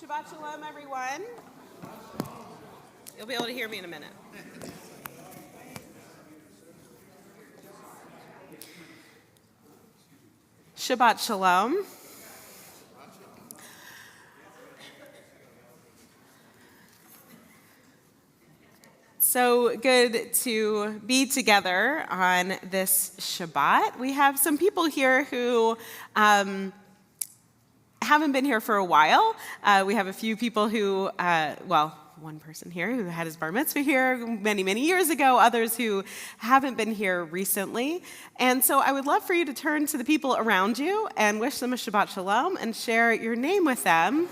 Shabbat Shalom, everyone. You'll be able to hear me in a minute. Shabbat Shalom. So good to be together on this Shabbat. We have some people here who haven't been here for a while. We have a few people who, one person here who had his bar mitzvah here many, many years ago, others who haven't been here recently. And so I would love for you to turn to the people around you and wish them a Shabbat Shalom and share your name with them.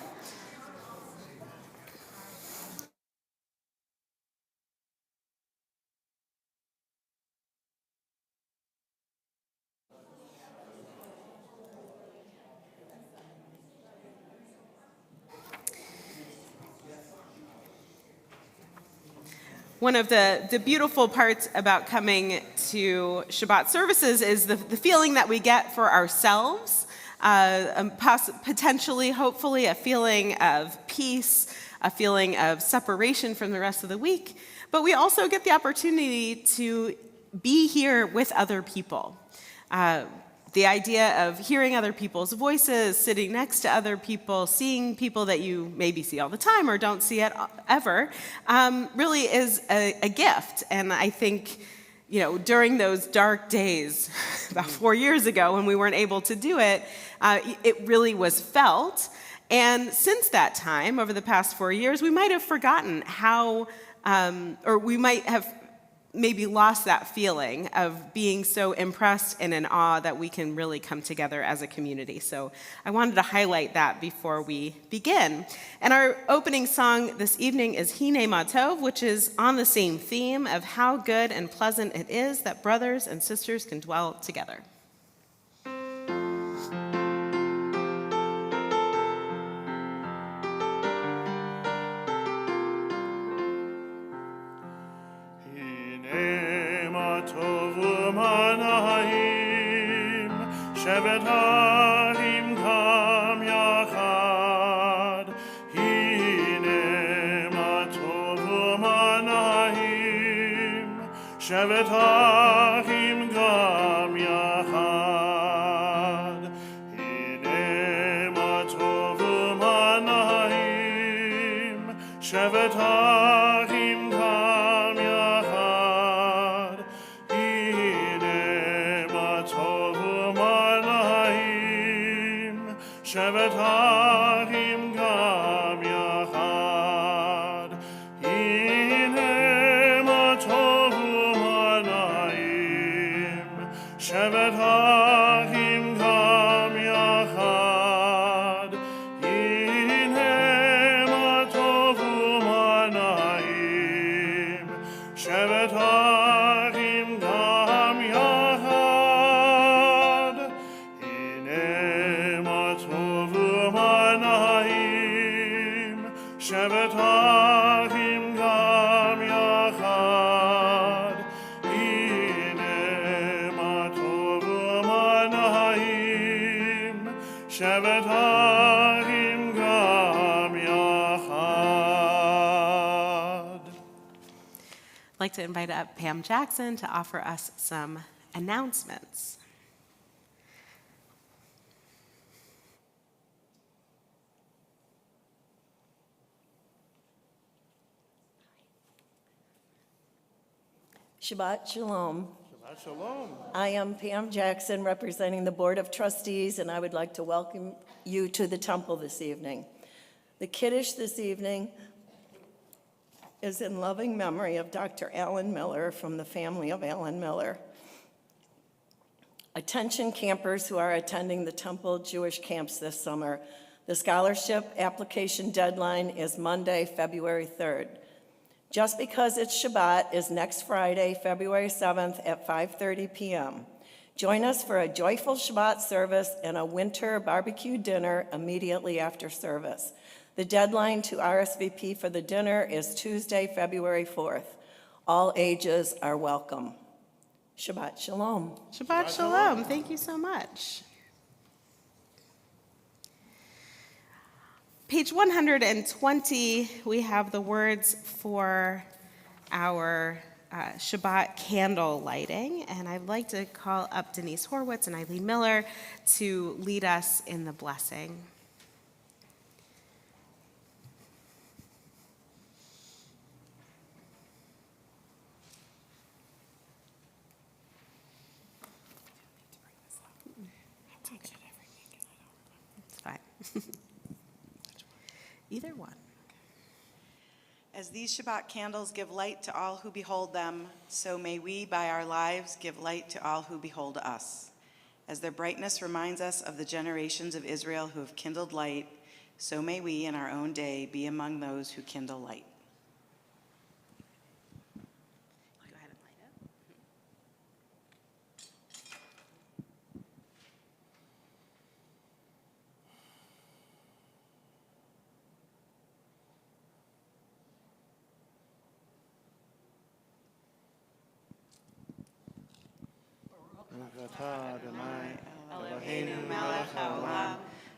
One of the beautiful parts about coming to Shabbat services is the feeling that we get for ourselves, potentially, hopefully, a feeling of peace, a feeling of separation from the rest of the week. But we also get the opportunity to be here with other people. The idea of hearing other people's voices, sitting next to other people, seeing people that you maybe see all the time or don't see it ever, really is a gift. And I think, during those dark days about 4 years ago when we weren't able to do it, it really was felt. And since that time, over the past 4 years, we might have forgotten how, or we might have maybe lost that feeling of being so impressed and in awe that we can really come together as a community. So I wanted to highlight that before we begin. And our opening song this evening is Hine Matov, which is on the same theme of how good and pleasant it is that brothers and sisters can dwell together. Shevet ha'im kam yachad, hine ma tov u'ma na'im. Shevet ha'im kam yachad, hine ma tov u'ma na'im. Shevet ha'im kam yachad, hine ma tov Shevet ha'im gam yachad, hine ma tov u'ma na'im. Shevet ha'im gam yachad, hine ma tov u'ma na'im. Shevet ha'im gam yachad, hine Shevet ha'im gam yachad, hine ma tov u'ma na'im. Shevet ha'im gam yachad. I'd like to invite up Pam Jackson to offer us some announcements. Shabbat Shalom. Shabbat Shalom. I am Pam Jackson, representing the Board of Trustees, and I would like to welcome you to the temple this evening. The Kiddush this evening is in loving memory of Dr. Alan Miller from the family of Alan Miller. Attention campers who are attending the Temple Jewish camps this summer. The scholarship application deadline is Monday, February 3rd. Just Because It's Shabbat is next Friday, February 7th at 5:30 p.m. Join us for a joyful Shabbat service and a winter barbecue dinner immediately after service. The deadline to RSVP for the dinner is Tuesday, February 4th. All ages are welcome. Shabbat Shalom. Shabbat Shalom. Thank you so much. Page 120, we have the words for our Shabbat candle lighting, and I'd like to call up Denise Horwitz and Eileen Miller to lead us in the blessing. It's fine. Either one. As these Shabbat candles give light to all who behold them, so may we, by our lives, give light to all who behold us. As their brightness reminds us of the generations of Israel who have kindled light, so may we, in our own day, be among those who kindle light. Go ahead and light it. Eloheinu melech haolam,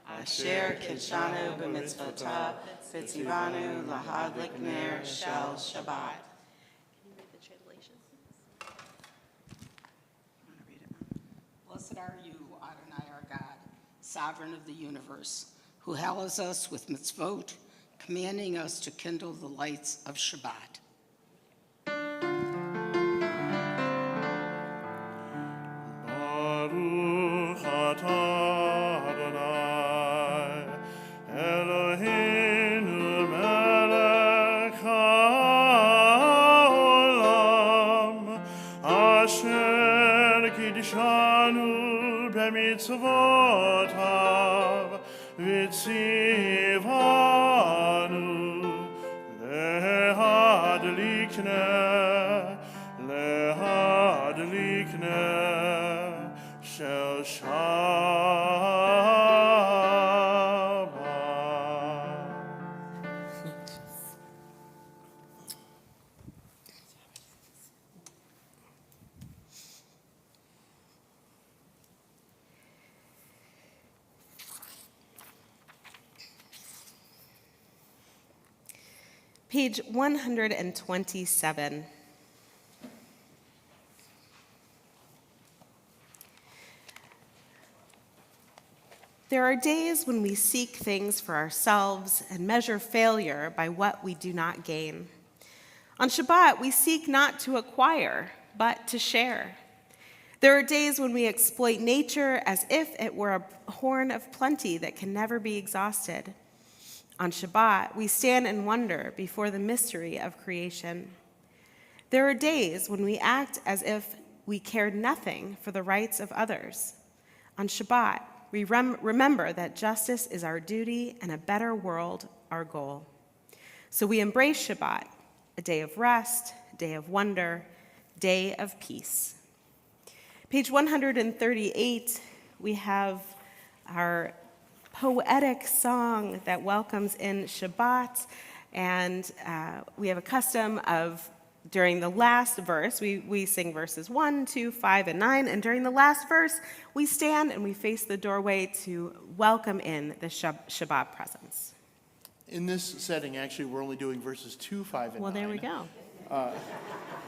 asher kidshanu b'mitzvotav, v'tzivanu lahadlik ner shel Shabbat. Can you read the translation? Blessed are you, Adonai our God, sovereign of the universe, who hallows us with mitzvot, commanding us to kindle the lights of Shabbat. Baruch atah Adonai, Eloheinu melech haolam, asher kidshanu b'mitzvotav, v'tzivanu lehadlik ner shel Shabbat. Page 127. There are days when we seek things for ourselves and measure failure by what we do not gain. On Shabbat, we seek not to acquire, but to share. There are days when we exploit nature as if it were a horn of plenty that can never be exhausted. On Shabbat, we stand in wonder before the mystery of creation. There are days when we act as if we cared nothing for the rights of others. On Shabbat, we remember that justice is our duty and a better world our goal. So we embrace Shabbat, a day of rest, day of wonder, day of peace. Page 138, we have our poetic song that welcomes in Shabbat, and we have a custom of, during the last verse, we sing verses 1, 2, 5, and 9, and during the last verse, we stand and we face the doorway to welcome in the Shabbat presence. In this setting, actually, we're only doing verses 2, 5, and 9. Well, there we go.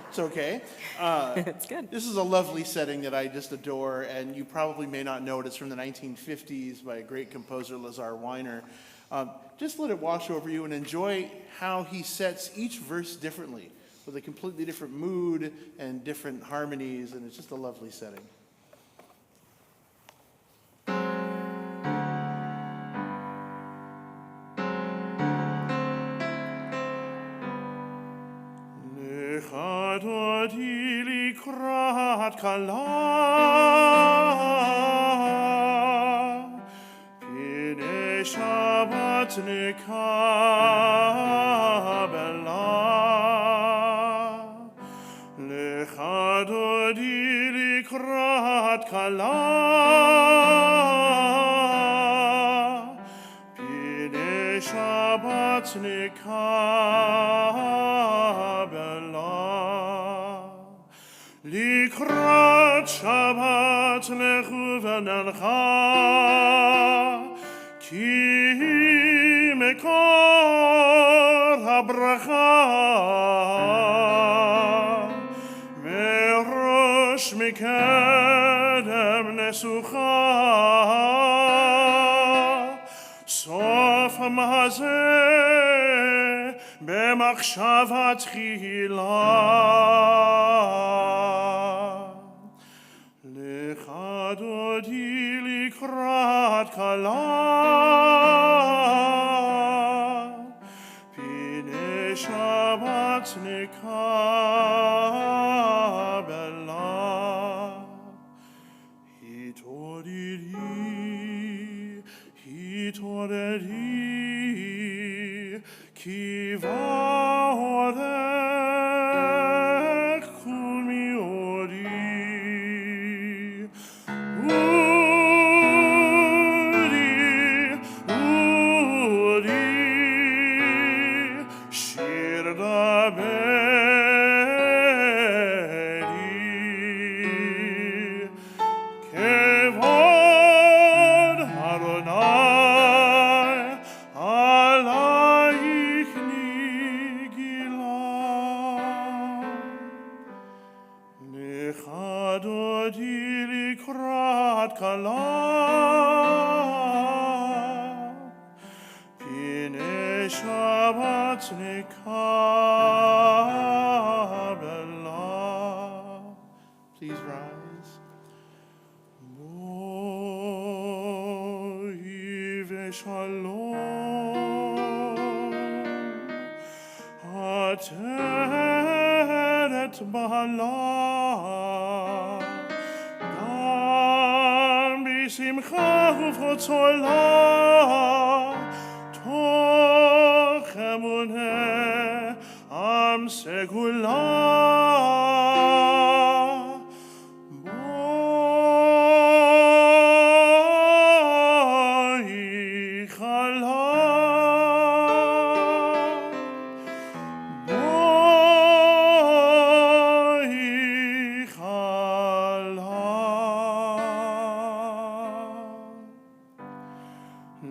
It's okay. It's good. This is a lovely setting that I just adore, and you probably may not know it. It's from the 1950s by a great composer, Lazar Weiner. Just let it wash over you and enjoy how he sets each verse differently, with a completely different mood and different harmonies, and it's just a lovely setting. Likrat kala, pine Shabbat nekabela, lechadodi likrat kala, pine Shabbat nekabela. Likrat Shabbat lechu v'nalcha, ki מקור הברכה, מראש מקדם נסוכה, סוף המעשה במחשבה תחילה. לך דודי לקראת כלה, פני שבת נקבלה. התעוררי, כי באורך קומי אורי. אורי, שיר דברי, כבוד אדוני עלייך נגילה. לך דודי לקראת כלה, פני שבת נקבלה. Please rise. בואי ושלום, עטרת בעלה, גם בשמחה ובחצולה, תוך אמונה עם סגולה. בואי כלה, בואי כלה.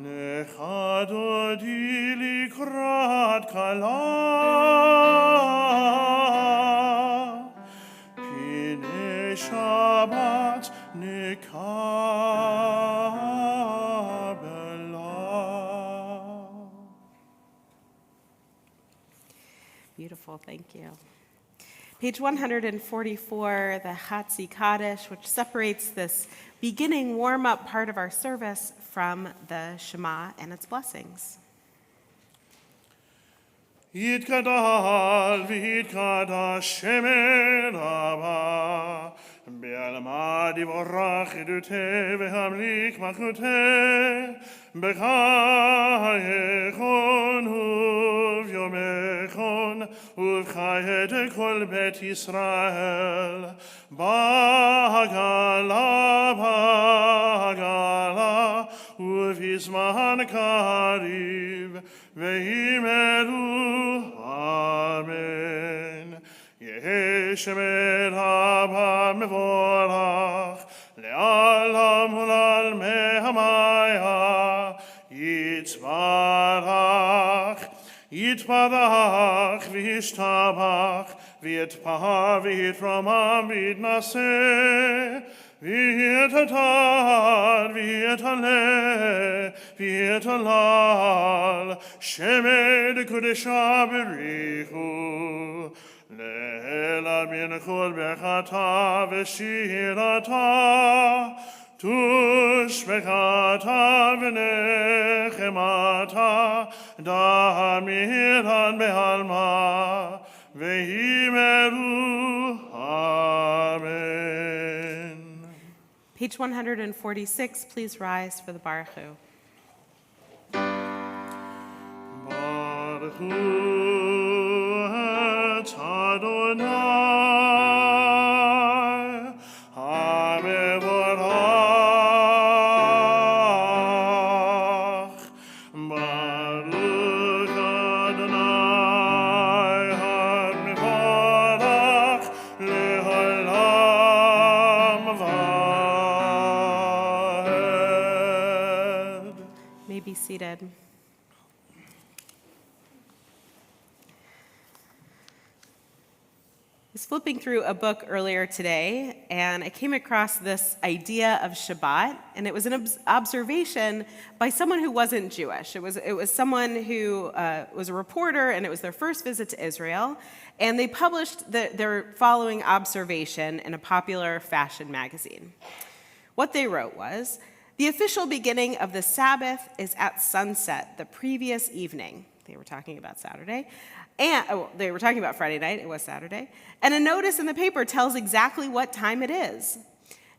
לך דודי לקראת כלה, פני שבת נקבלה. Beautiful, thank you. Page 144, the Hatzi Kaddish, which separates this beginning warm-up part of our service from the Shema and its blessings. יתגדל ויתקדש שמן רבה, בעלמא יבורך עדותי והמליך מלכותי, בחייכון וביומכון ובחיית כל בית ישראל, בעגלה בעגלה ובזמן קריב, ויאמרו אמן. יהי שמר רבה מבורך, לעולם ולעלמי המיה, יתברך, יתברך וישתבח, ויתפאר ויתרומם ויתנשא, ויתהדר ויתהלל ויתהלל, שמי קודשה בריחו, לעילא מן כל ברכתה ושירתה, תושבחתה ונחמתה, דמירן בעלמא, ויאמרו אמן. Page 146, please rise for the Baruch Hu. Baruch Hu et Adonai, hamevorach. Baruch Adonai, hamevorach, le'olam vaed. May be seated. flipping through a book earlier today, and I came across this idea of Shabbat, and it was an observation by someone who wasn't Jewish. It was someone who was a reporter, and it was their first visit to Israel, and they published their following observation in a popular fashion magazine. What they wrote was, "The official beginning of the Sabbath is at sunset the previous evening." They were talking about Saturday. They were talking about Friday night, it was Saturday. "And a notice in the paper tells exactly what time it is.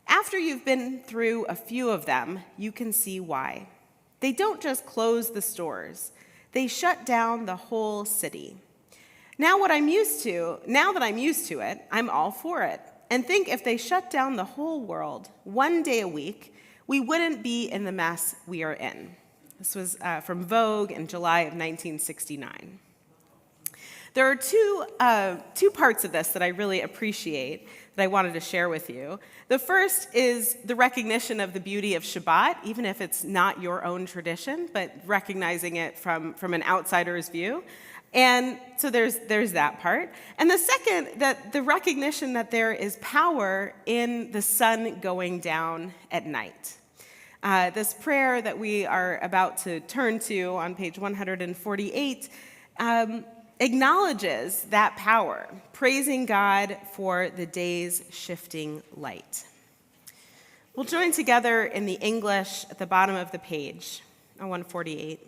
After you've been through a few of them, you can see why. They don't just close the stores, they shut down the whole city. Now that I'm used to it, I'm all for it. And think if they shut down the whole world 1 day a week, we wouldn't be in the mess we are in." This was from Vogue in July of 1969. There are two parts of this that I really appreciate that I wanted to share with you. The first is the recognition of the beauty of Shabbat, even if it's not your own tradition, but recognizing it from an outsider's view. And so there's that part. And the second, that the recognition that there is power in the sun going down at night. This prayer that we are about to turn to on page 148 acknowledges that power, praising God for the day's shifting light. We'll join together in the English at the bottom of the page, on 148.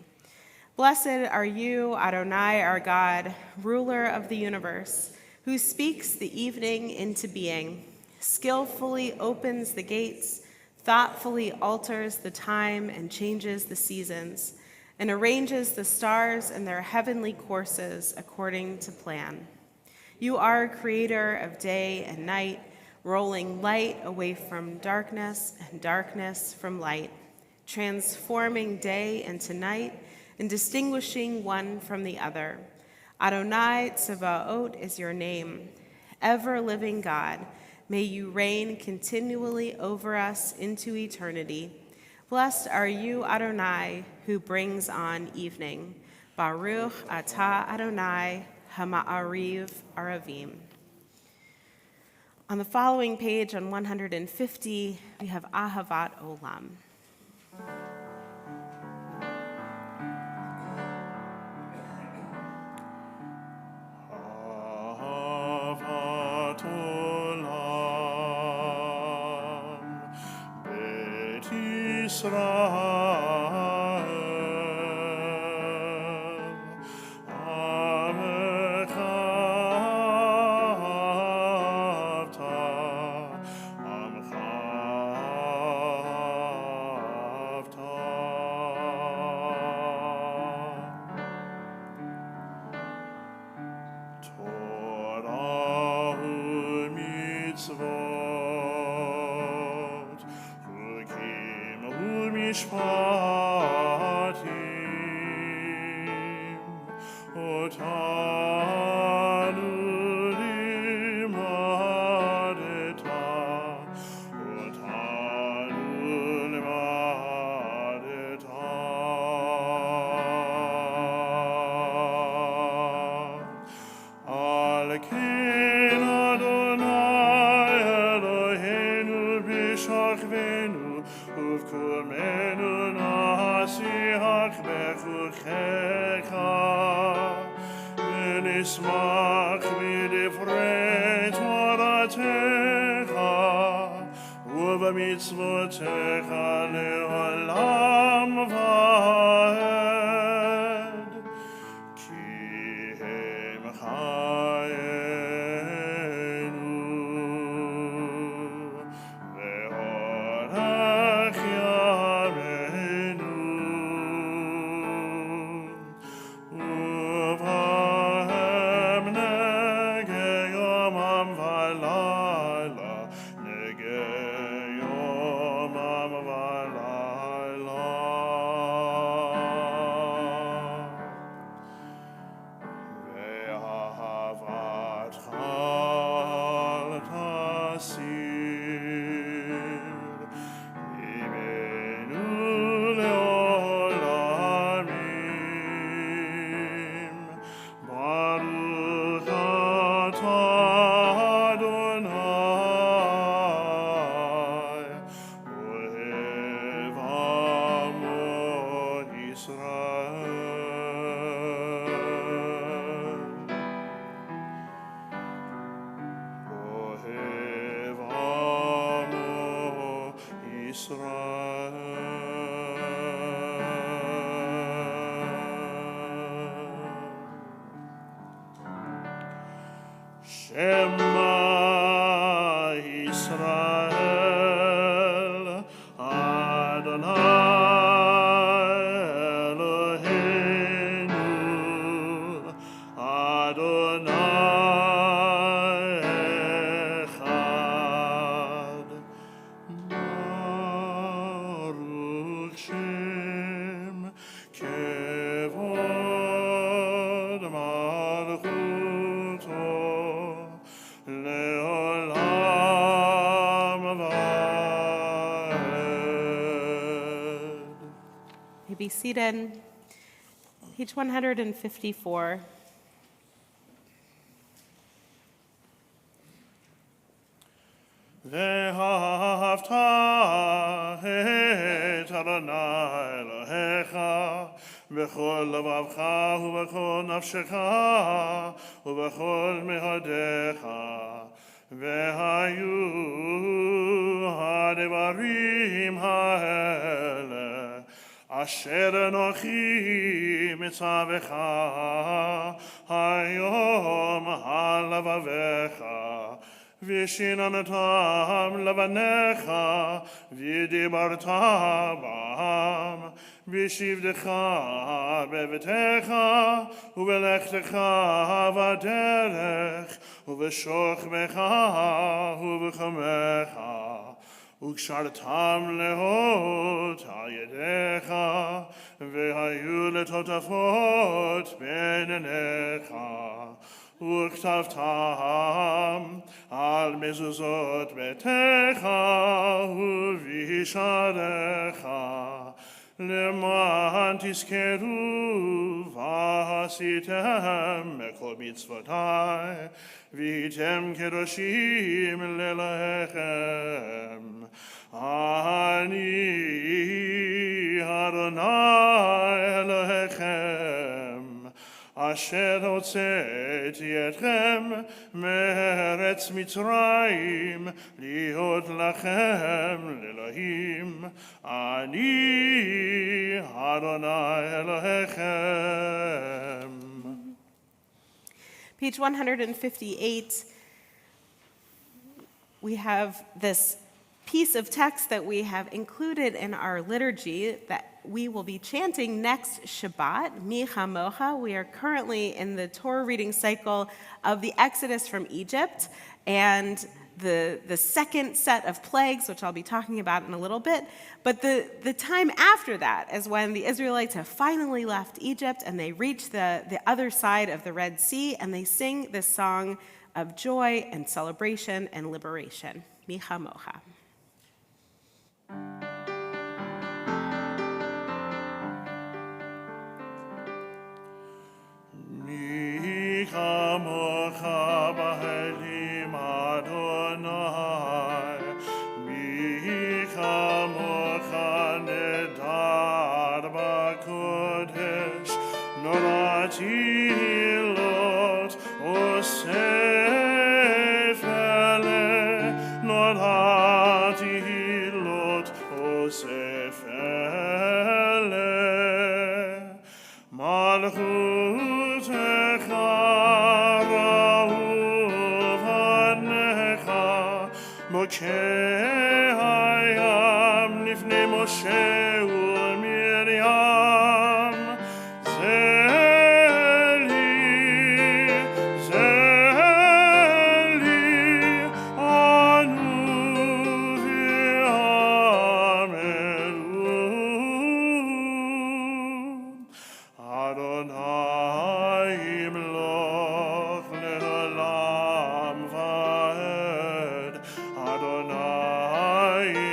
"Blessed are you, Adonai, our God, ruler of the universe, who speaks the evening into being, skillfully opens the gates, thoughtfully alters the time and changes the seasons, and arranges the stars in their heavenly courses according to plan. You are creator of day and night, rolling light away from darkness and darkness from light, transforming day into night and distinguishing one from the other. Adonai Tsevaot is your name. Ever-living God, may you reign continually over us into eternity. Blessed are you, Adonai, who brings on evening. Baruch atah Adonai hama'ariv aravim." On the following page, on 150, we have Ahavat Olam. Ahavat olam, Bet Yisrael, Amecha avta, Amcha avta. Torah u'mitzvot, chukim u'mishpatim, otanu limadeta, otanu limadeta. Al ken Adonai Eloheinu b'shachvenu uv'kumenu nasiach bechuchecha v'nismach b'divrei Toratecha uv'mitzvotecha le'olam va'ed. Ki hem chayenu ve'orach yameinu uvahem nege yomam v'layla nege yomam v'layla Shema Yisrael, Adonai Eloheinu, Adonai Echad. Baruch Shem Kevod Malchuto Leolam Vaed. You be seated. Page 154. ואהבת את אדוני אלוהיך בכל לבבך ובכל נפשך ובכל מאודיך. והיו הדברים האלה אשר אנוכי מצווך היום על לבביך. ושיננתם לבניך, ודיברת בם, בשבתך בביתך, ובלכתך בדרך, ובשוכבך ובחמך, וקשרתם להות על ידיך, והיו לטוטפות בין עיניך. וכתבתם על מזוזות ביתך ובשעריך, למען תזכרו ועשיתם בכל מצוותי, והייתם קדושים לאלוהיכם. אני אדוני אלוהיכם, אשר הוצאתי אתכם מארץ מצרים, להיות לכם לאלוהים. אני אדוני אלוהיכם. Page 158, we have this piece of text that we have included in our liturgy that we will be chanting next Shabbat, Mi Chamocha. We are currently in the Torah reading cycle of the Exodus from Egypt and the second set of plagues, which I'll be talking about in a little bit. But the time after that is when the Israelites have finally left Egypt and they reach the other side of the Red Sea, and they sing this song of joy and celebration and liberation, Mi Chamocha. מי כמוך באלים אדוני, מי כמוך נדר בקודש, נולדתי לוט אוסף אלה, נולדתי לוט אוסף אלה. מלכותך ראו בניך, מוקי הים לפני משה ומרים. זה לי, ענו ואמרו. אדוני ימלוך לעולם ועד, אדוני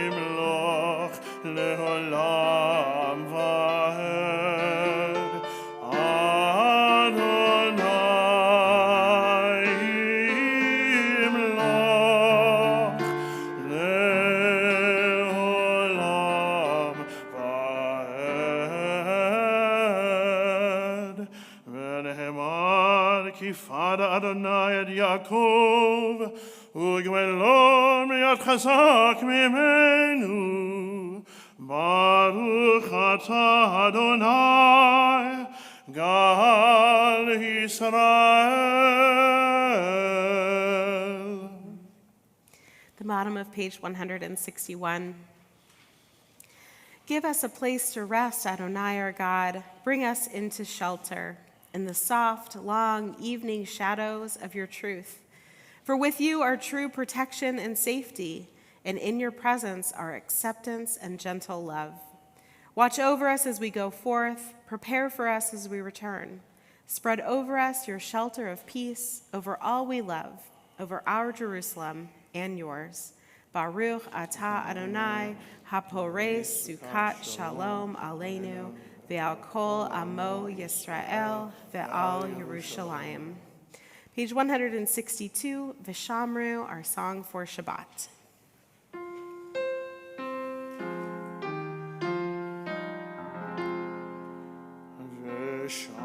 ימלוך לעולם ועד, אדוני ימלוך לעולם ועד. ונאמר כי פדה אדוני את יעקב, וגמלו מיד חזק ממנו, Baruch atah Adonai, Gal Yisrael. The bottom of page 161. Give us a place to rest, Adonai our God. Bring us into shelter in the soft, long evening shadows of your truth. For with you are true protection and safety, and in your presence are acceptance and gentle love. Watch over us as we go forth. Prepare for us as we return. Spread over us your shelter of peace, over all we love, over our Jerusalem and yours. Baruch atah Adonai, hapores sukat shalom aleinu, ve'al kol amo Yisrael, ve'al Yerushalayim. Page 162, Vishamru, our song for Shabbat. V'shameru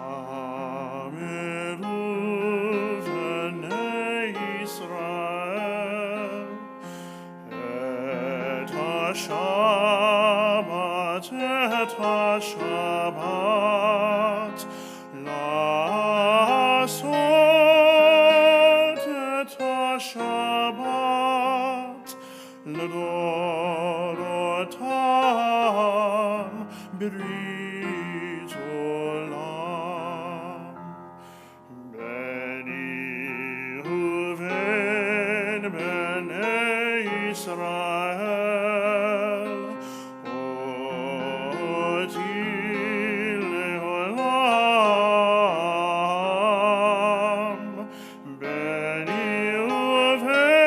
v'nei Yisrael et ha-Shabbat la'asot et ha-Shabbat l'dorotam b'rit olam. Beni Reuven b'nei Yisrael, oti le'olam. Beni Reuven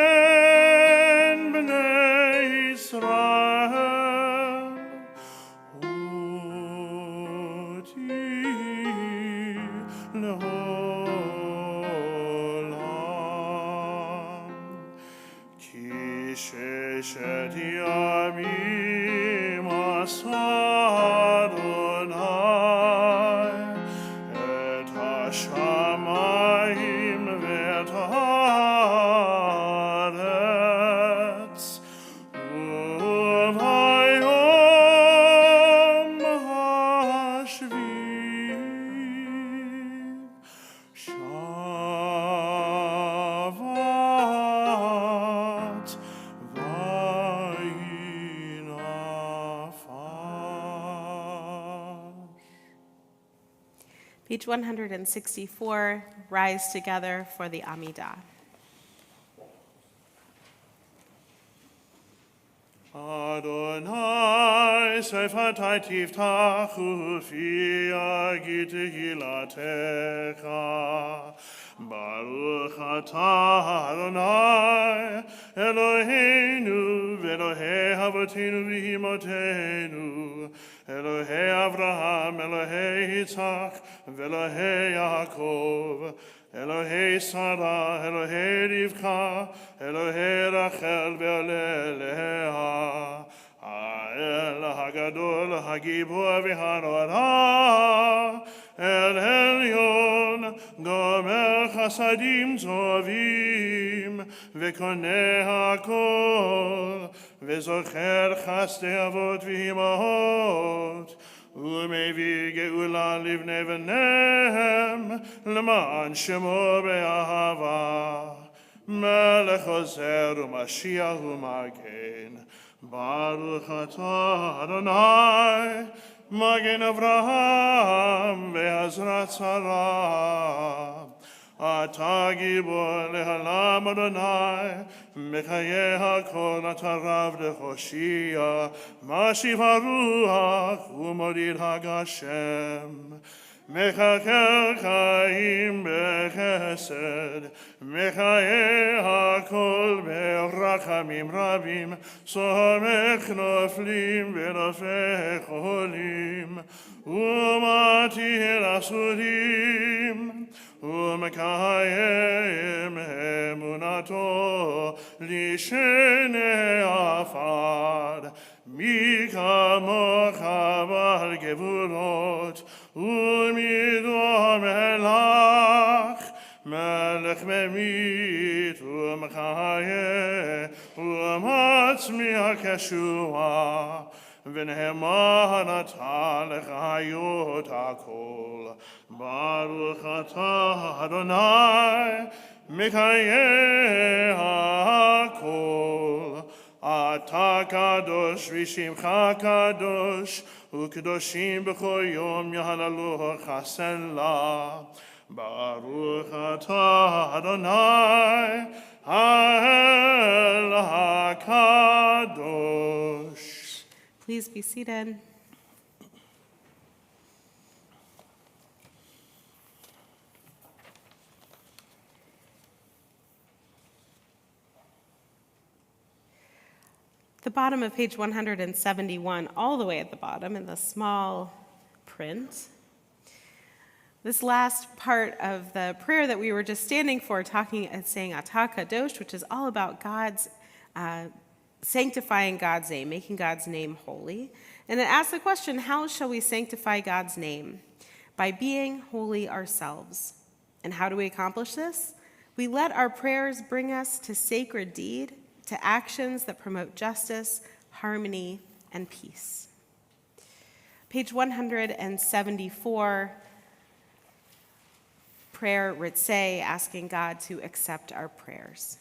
b'nei Yisrael, oti le'olam. Ki sheshet yamim asa Adonai et hashamayim ve'et haaretz, uvayom hashvi Shavat vayinafash. Page 164, rise together for the Amidah. Adonai sefatai tiftachu fi agit hilatecha. Baruch atah Adonai Eloheinu v'Elohei avotenu v'imotenu, Elohei Avraham, Elohei Yitzhak, v'Elohei Yaakov, Elohei Sarah, Elohei Rivka, Elohei Rachel ve'Leah, Ha'el hagadol hagibor v'hanora, El Elyon gomer chasadim tovim, v'koneh hakol, v'zocher chasdei avot v'imahot, ומביא גאולה לבני בניהם, למען שמו באהבה. מלך עוזר ומשיח ומגן, ברוך אתה אדוני, מגן אברהם בעזרת שרה. אתה גיבור להלם אדוני, מחיי הכל אתה רב להושיע, משיב הרוח ומוריד הגשם. מחכה חיים בחסד, מחיי הכל ברחמים רבים, סומך נופלים ורופא חולים, ומתיר אסורים, ומקיים אמונתו לשני עפר. מי כמוך בעל גבולות, ומידו מלך, מלך ממית ומחיה, ומצמיח ישועה. ונאמנה לך חיות הכל. ברוך אתה אדוני מקיים הכל. אתה קדוש ושמך קדוש, וקדושים בכל יום יהללוך סלה. ברוך אתה אדוני האל הקדוש. Please be seated. The bottom of page 171, all the way at the bottom in the small print. This last part of the prayer that we were just standing for, talking and saying Atah Kadosh, which is all about God's sanctifying God's name, making God's name holy. And it asks the question, how shall we sanctify God's name? By being holy ourselves. And how do we accomplish this? We let our prayers bring us to sacred deed, to actions that promote justice, harmony, and peace. Page 174, prayer Ritzeh, asking God to accept our prayers.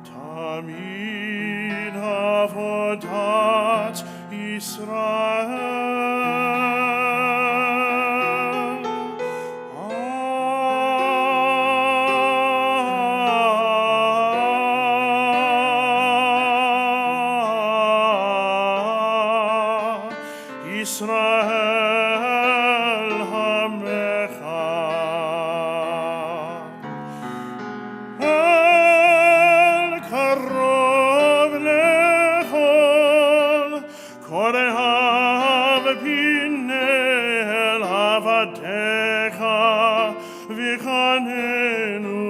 Tamid avodat Israel hamecha. El karov lechol korehav pinel avadecha vichanenu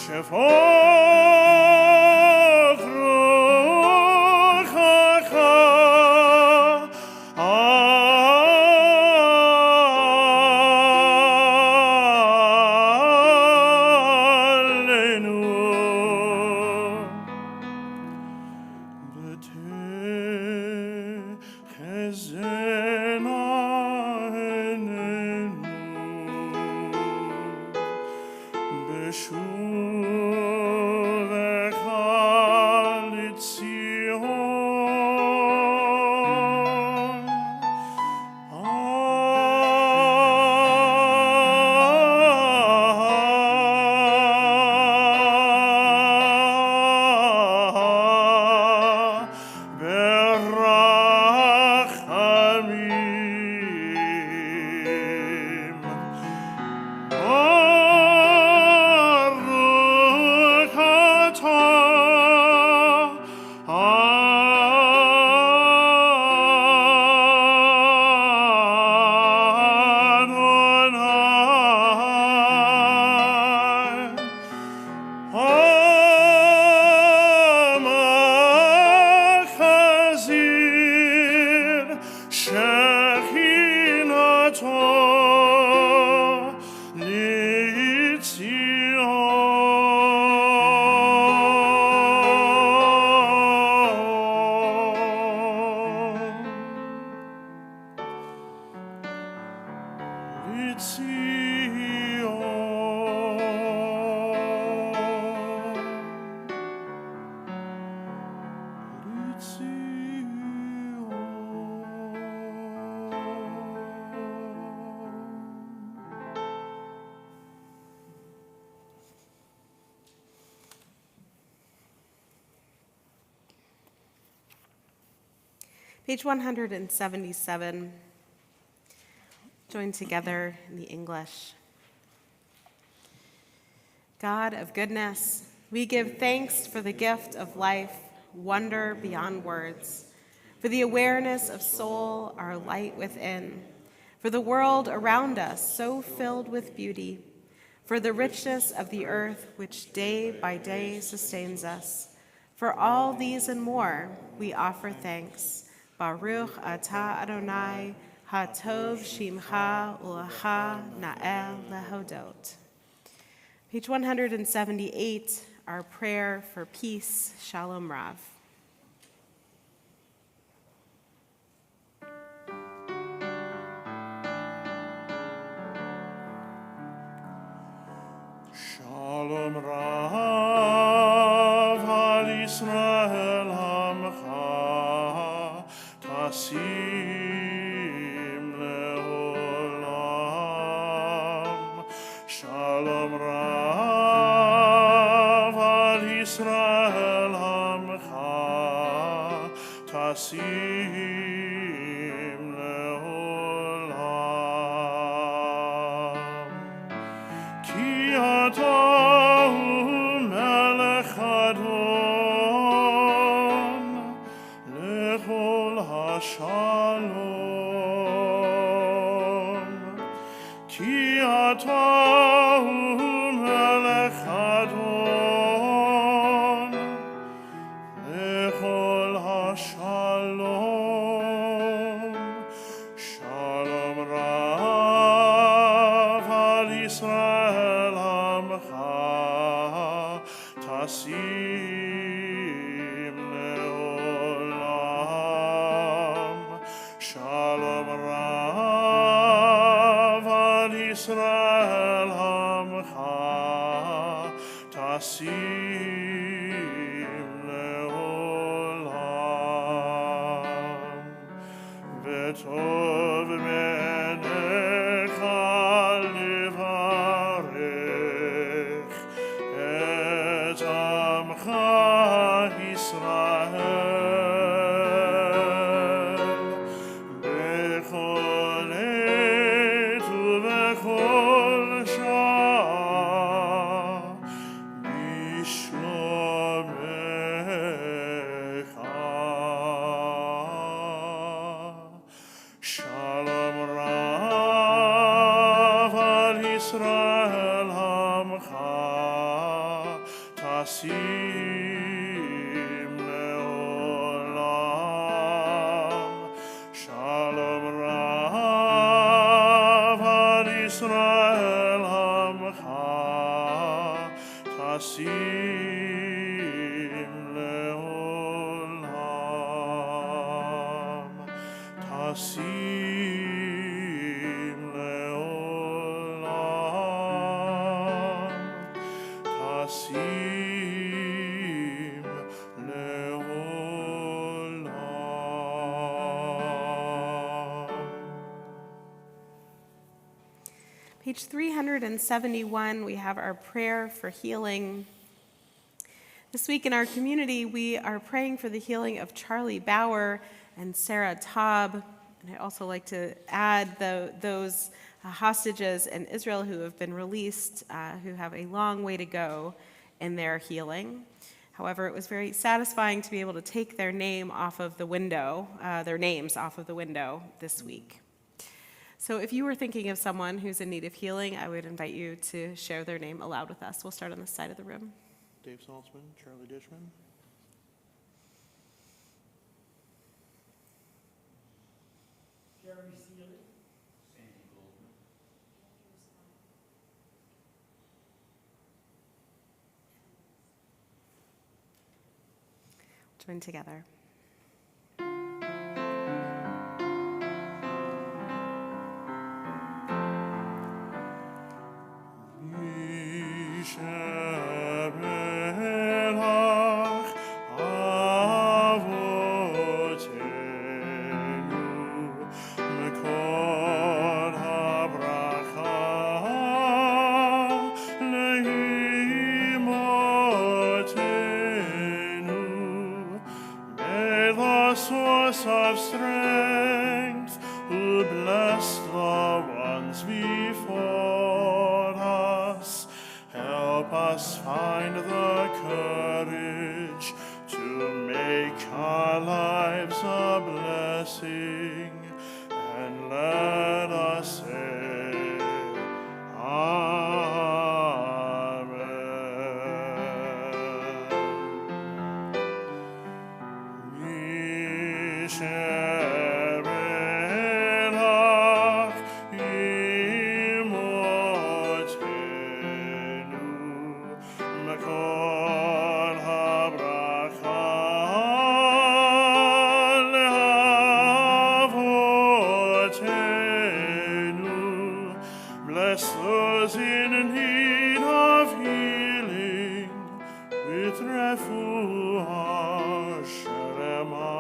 shefot ruchacha Page 177. Join together in the English. God of goodness, we give thanks for the gift of life, wonder beyond words, for the awareness of soul, our light within, for the world around us so filled with beauty, for the richness of the earth which day by day sustains us. For all these and more, we offer thanks. Baruch atah Adonai, hatov shimcha u'lecha na'el lehodot. Page 178, our prayer for peace, Shalom Rav. Shalom Rav al Yisrael Hamcha Tasim Leolam. Shalom Rav al Yisrael Hamcha Tasim Leolam. Ki ata hu melech adon lechol hashalom. Ki ata hu melech adon lechol hashalom. Shalom Rav al Yisrael Hamcha Tasim Leolam. Shalom Rav al Yisrael Hamcha Tasim Leolam. V'tov b'necha levarech et amcha Yisrael b'chol עת ובכל שעה בשלומך. Shalom Rav al Yisrael Hamcha Tasim Leolam. Shalom Rav al Yisrael Hamcha Tasim Leolam. Tasim Leolam. Tasim Leolam. Page 371, we have our prayer for healing. This week in our community, we are praying for the healing of Charlie Bauer and Sarah Taub. And I'd also like to add those hostages in Israel who have been released, who have a long way to go in their healing. However, it was very satisfying to be able to take their names off of the window this week. So if you were thinking of someone who's in need of healing, I would invite you to share their name aloud with us. We'll start on this side of the room. Dave Saltzman, Charlie Dishman. Join together. Yishabelach avotenu mekol habracha leimotenu. May the source of strength the ones before us. Help us find the courage to make our lives a blessing, and let us say, Amen. Misherenach imotenu mekol habracha lehavotenu. Bless those in need of healing with refuah shelema,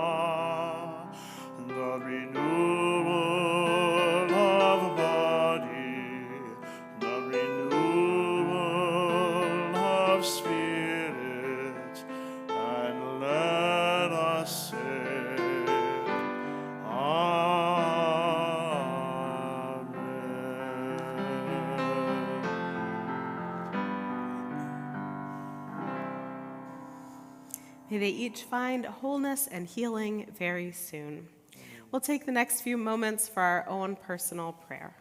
the renewal of body, the renewal of spirit, and let us say, May they each find wholeness and healing very soon. We'll take the next few moments for our own personal prayer.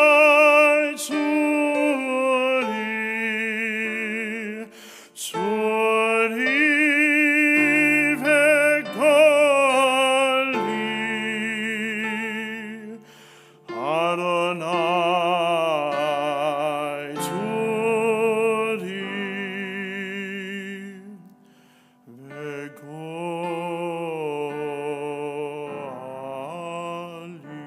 Adonai tzuri, tzuri vegoli. Adonai tzuri vegoli. Amen.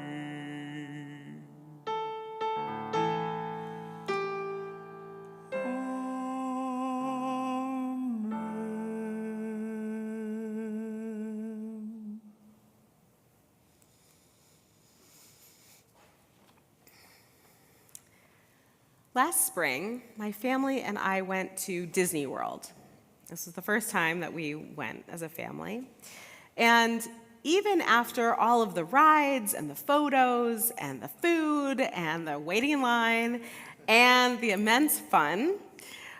Last spring, my family and I went to Disney World. This was the first time that we went as a family. And even after all of the rides and the photos and the food and the waiting in line and the immense fun,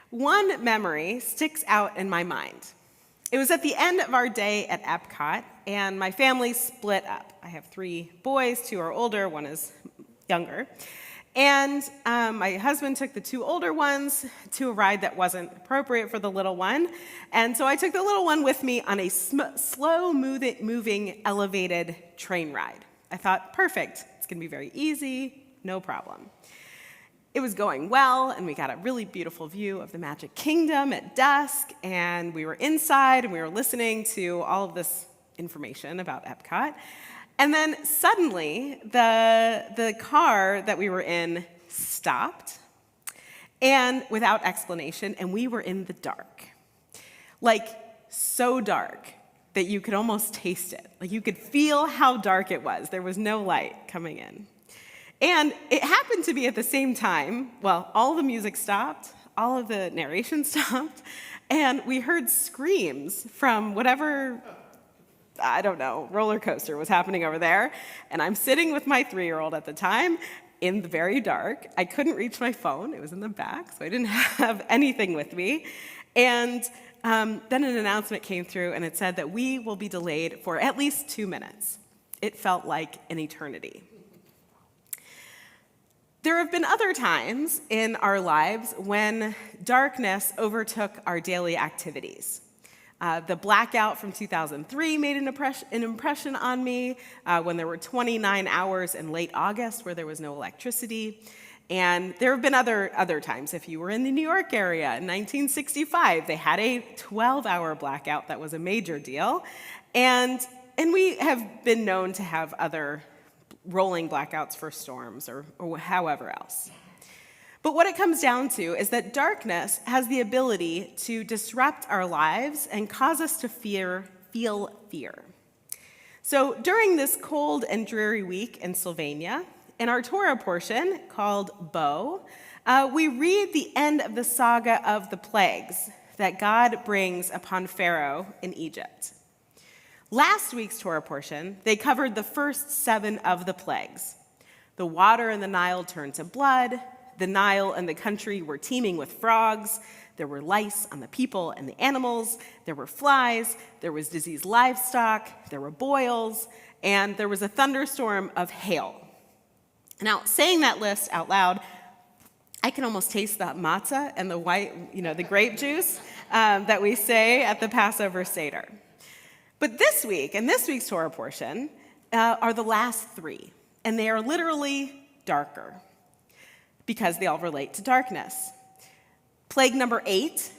one memory sticks out in my mind. It was at the end of our day at Epcot, and my family split up. I have 3 boys, 2 are older, 1 is younger. And my husband took the 2 older ones to a ride that wasn't appropriate for the little one. And so I took the little one with me on a slow-moving elevated train ride. I thought, perfect, it's gonna be very easy, no problem. It was going well, and we got a really beautiful view of the Magic Kingdom at dusk, and we were inside, and we were listening to all of this information about Epcot. And then suddenly, the car that we were in stopped, and without explanation, and we were in the dark. Like, so dark. that you could almost taste it. Like you could feel how dark it was. There was no light coming in. And it happened to be at the same time, well, all the music stopped, all of the narration stopped, and we heard screams from whatever, I don't know, roller coaster was happening over there. And I'm sitting with my 3-year-old at the time in the very dark. I couldn't reach my phone. It was in the back, so I didn't have anything with me. And then an announcement came through, and it said that we will be delayed for at least 2 minutes. It felt like an eternity. There have been other times in our lives when darkness overtook our daily activities. The blackout from 2003 made an impression on me when there were 29 hours in late August where there was no electricity. And there have been other times. If you were in the New York area in 1965, they had a 12-hour blackout that was a major deal. And we have been known to have other rolling blackouts for storms or however else. But what it comes down to is that darkness has the ability to disrupt our lives and cause us to feel fear. So during this cold and dreary week in Sylvania, in our Torah portion called Bo, we read the end of the saga of the plagues that God brings upon Pharaoh in Egypt. Last week's Torah portion, they covered the first 7 of the plagues. The water in the Nile turned to blood. The Nile and the country were teeming with frogs. There were lice on the people and the animals. There were flies. There was diseased livestock. There were boils. And there was a thunderstorm of hail. Now, saying that list out loud, I can almost taste the matzah and the the grape juice that we say at the Passover Seder. But this week, in this week's Torah portion, are the last 3, and they are literally darker because they all relate to darkness. Plague number 8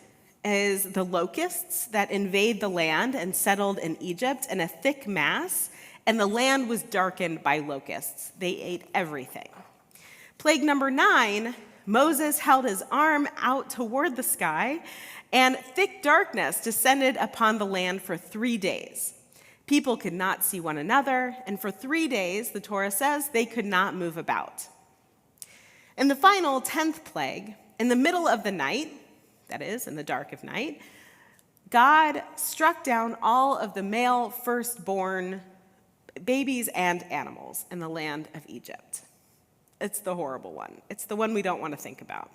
is the locusts that invade the land and settled in Egypt in a thick mass, and the land was darkened by locusts. They ate everything. Plague number 9, Moses held his arm out toward the sky, and thick darkness descended upon the land for 3 days. People could not see one another, and for 3 days, the Torah says, they could not move about. In the final 10th plague, in the middle of the night, that is, in the dark of night, God struck down all of the male firstborn babies and animals in the land of Egypt. It's the horrible one. It's the one we don't want to think about.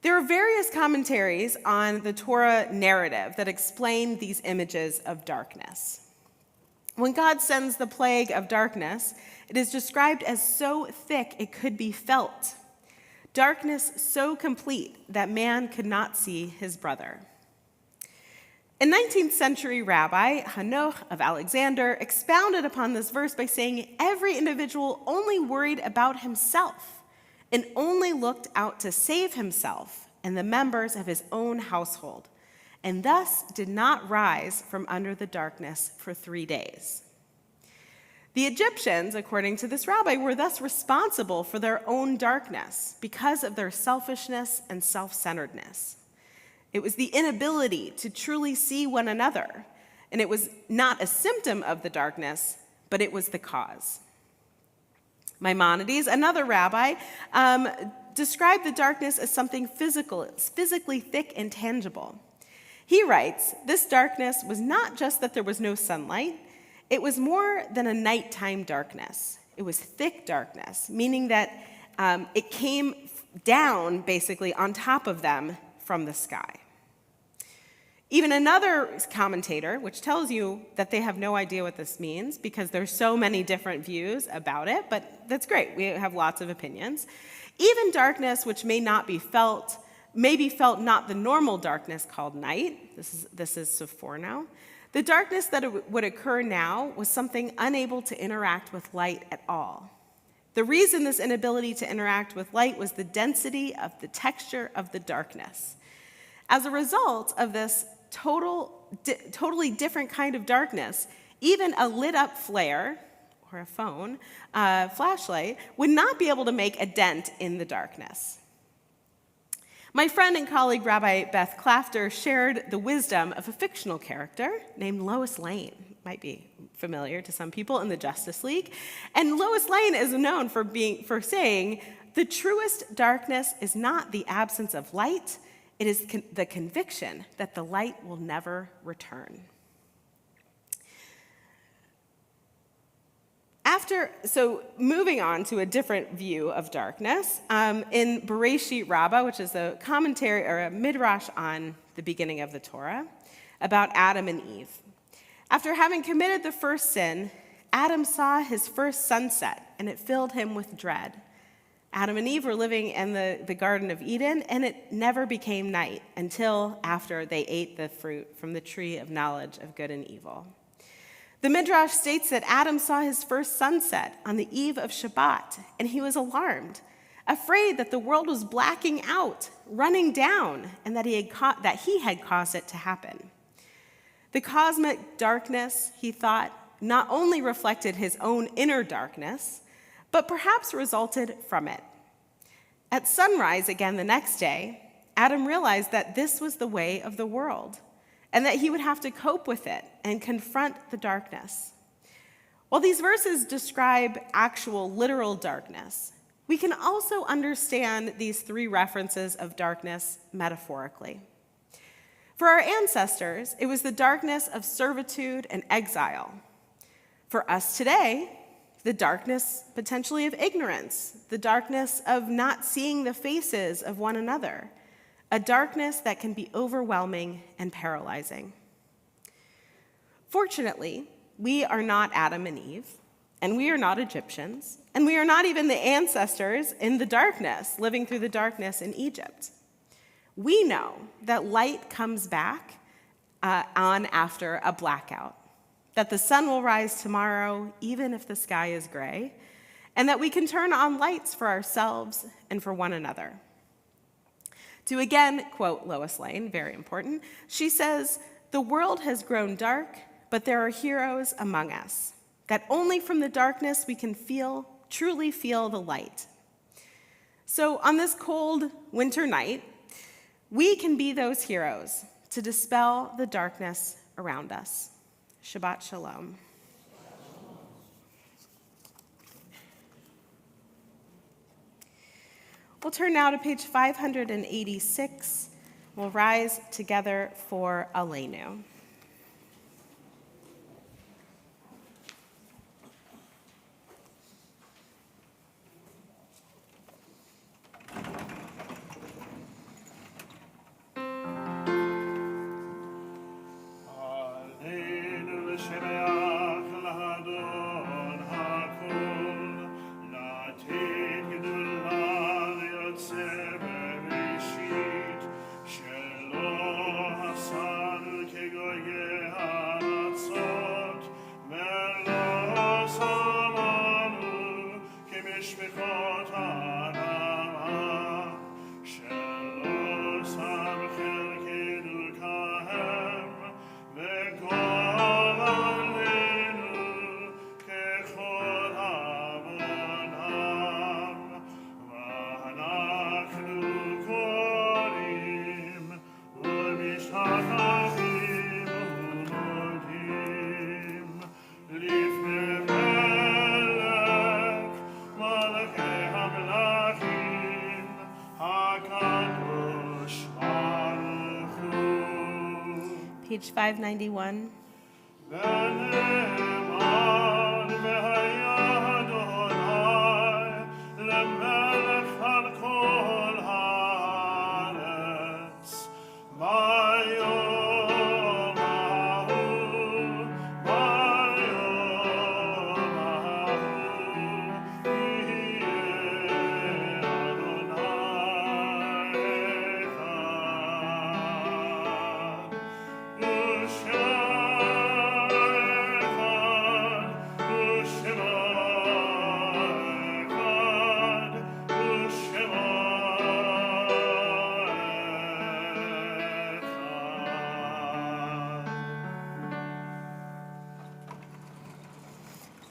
There are various commentaries on the Torah narrative that explain these images of darkness. When God sends the plague of darkness, it is described as so thick it could be felt. Darkness so complete that man could not see his brother. A 19th century rabbi, Hanoch of Alexander, expounded upon this verse by saying every individual only worried about himself and only looked out to save himself and the members of his own household, and thus did not rise from under the darkness for 3 days. The Egyptians, according to this rabbi, were thus responsible for their own darkness because of their selfishness and self-centeredness. It was the inability to truly see one another, and it was not a symptom of the darkness, but it was the cause. Maimonides, another rabbi, described the darkness as something physically thick and tangible. He writes, this darkness was not just that there was no sunlight, it was more than a nighttime darkness. It was thick darkness, meaning that it came down basically on top of them from the sky. Even another commentator, which tells you that they have no idea what this means because there's so many different views about it, but that's great. We have lots of opinions. Even darkness, which may be felt not the normal darkness called night. This is Sephor now. The darkness that would occur now was something unable to interact with light at all. The reason this inability to interact with light was the density of the texture of the darkness. As a result of this totally different kind of darkness, even a lit up flare or a phone flashlight would not be able to make a dent in the darkness. My friend and colleague, Rabbi Beth Clafter, shared the wisdom of a fictional character named Lois Lane. Might be familiar to some people in the Justice League. And Lois Lane is known for saying, "The truest darkness is not the absence of light, it is the conviction that the light will never return." So moving on to a different view of darkness, in Bereshit Rabbah, which is a commentary or a midrash on the beginning of the Torah, about Adam and Eve. After having committed the first sin, Adam saw his first sunset, and it filled him with dread. Adam and Eve were living in the Garden of Eden, and it never became night until after they ate the fruit from the tree of knowledge of good and evil. The Midrash states that Adam saw his first sunset on the eve of Shabbat, and he was alarmed, afraid that the world was blacking out, running down, and that he had caused it to happen. The cosmic darkness, he thought, not only reflected his own inner darkness, but perhaps resulted from it. At sunrise again the next day, Adam realized that this was the way of the world, and that he would have to cope with it and confront the darkness. While these verses describe actual literal darkness, we can also understand these three references of darkness metaphorically. For our ancestors, it was the darkness of servitude and exile. For us today, the darkness potentially of ignorance, the darkness of not seeing the faces of one another, a darkness that can be overwhelming and paralyzing. Fortunately, we are not Adam and Eve, and we are not Egyptians, and we are not even the ancestors in the darkness, living through the darkness in Egypt. We know that light comes back on after a blackout, that the sun will rise tomorrow, even if the sky is gray, and that we can turn on lights for ourselves and for one another. To again quote Lois Lane, very important, she says, "The world has grown dark, but there are heroes among us, that only from the darkness we can truly feel the light." So on this cold winter night, we can be those heroes to dispel the darkness around us. Shabbat Shalom. We'll turn now to page 586. We'll rise together for Aleinu. Page 591.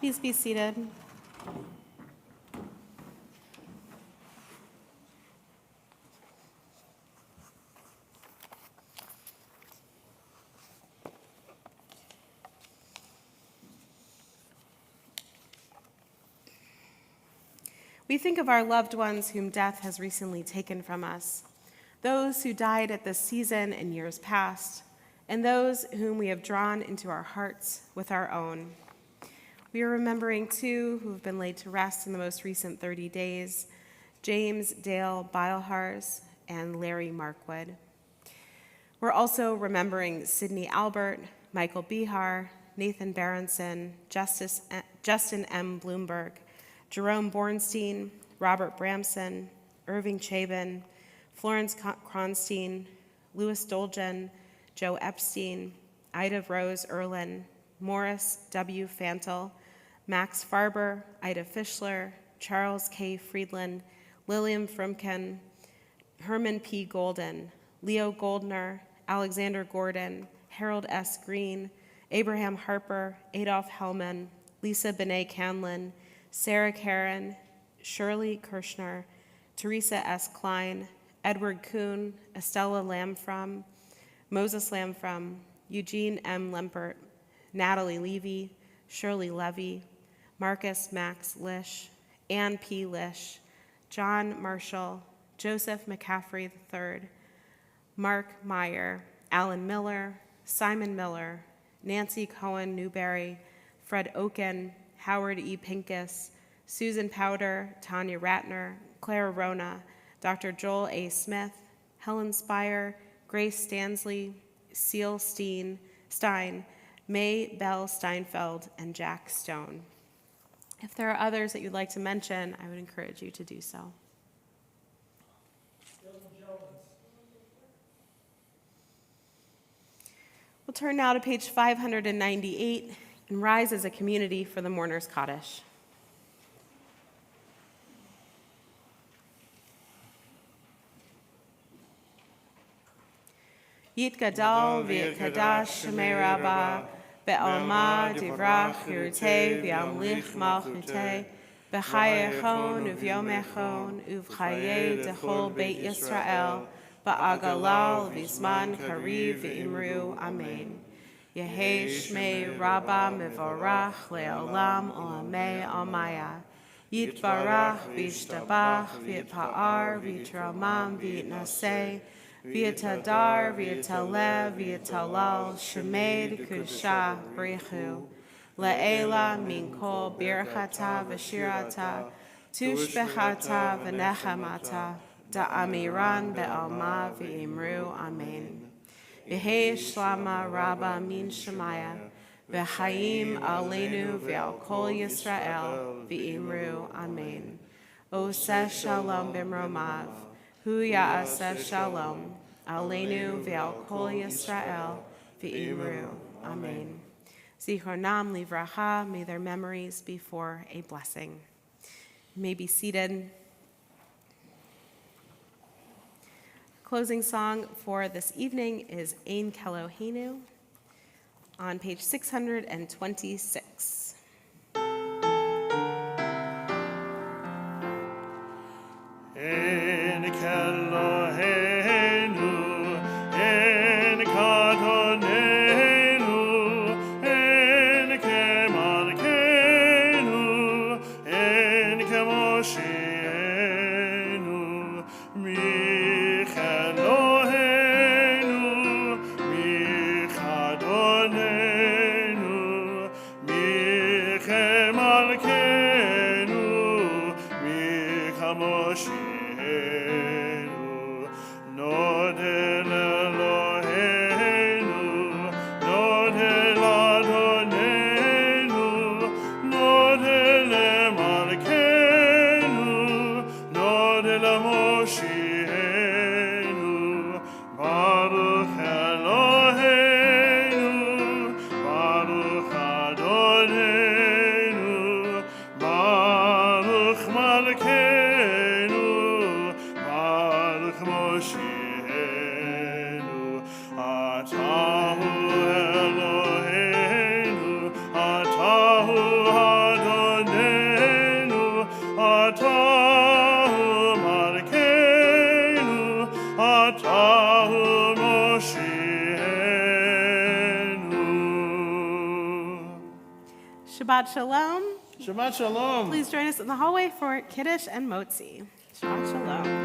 Please be seated. We think of our loved ones whom death has recently taken from us, those who died at this season in years past, and those whom we have drawn into our hearts with our own. We are remembering two who have been laid to rest in the most recent 30 days, James Dale Beilharz and Larry Markwood. We're also remembering Sidney Albert, Michael Bihar, Nathan Berenson, Justin M. Bloomberg, Jerome Bornstein, Robert Bramson, Irving Chabin, Florence Kronstein, Louis Dolgen, Joe Epstein, Ida Rose Erlin, Morris W. Fantel, Max Farber, Ida Fischler, Charles K. Friedland, Lillian Frumkin, Herman P. Golden, Leo Goldner, Alexander Gordon, Harold S. Green, Abraham Harper, Adolf Hellman, Lisa Benet Canlin, Sarah Karen, Shirley Kirshner, Teresa S. Klein, Edward Kuhn, Estella Lamfrom, Moses Lamfrom, Eugene M. Lempert, Natalie Levy, Shirley Levy, Marcus Max Lish, Ann P. Lish, John Marshall, Joseph McCaffrey III, Mark Meyer, Alan Miller, Simon Miller, Nancy Cohen Newberry, Fred Oken, Howard E. Pincus, Susan Powder, Tanya Ratner, Clara Rona, Dr. Joel A. Smith, Helen Spire, Grace Stansley, Seal Stein, May Bell Steinfeld, and Jack Stone. If there are others that you'd like to mention, I would encourage you to do so. We'll turn now to page 598 and rise as a community for the Mourner's Kaddish. Yit gadol v'yikadash shemei rabbah be'alma divrach yirutei v'yamlich malchutei b'chayechon uv'yomechon uv'chayei dechol beit Yisrael ba'agalal v'zman kariv v'imru amen. Yehei shmei rabbah mevorach le'olam olamei almaya. Yitbarach v'yishtabach v'yitpa'ar v'yitramam v'yitnaseh V'yitadar, v'yitaleh, v'yitalal, shemei d'kudshah b'richu, le'ela min kol birchata v'shirata, tushbechata v'nechamata, da'amiran be'alma v'imru amen. V'hei shlama rabba min shemaya, v'chaim aleinu v'al kol Yisrael, v'imru amen. Oseh shalom b'mromav, Hu ya'aseh shalom, aleinu v'al kol Yisrael, v'imru. Amen. Zichronam livracha, may their memories be for a blessing. You may be seated. Closing song for this evening is Ein Kelohenu on page 626. En Kelohenu, en Kadonenu, en Kemalkenu, en Kemoshienu, Michelohenu, Michadonenu, Michemalkenu, Michamoshienu. Nodel Eloheinu, Nodel Adonenu, Nodel Malkeinu, Nodel Moshienu, Baruch Eloheinu, Baruch Adonenu, Baruch Malkeinu, Baruch Moshienu, Atahu Eloheinu, Atahu Adonenu, Atahu Malkeinu, Atahu Moshienu. Shabbat shalom Shabbat Shalom. Please join us in the hallway for Kiddush and Motzi. Shabbat Shalom.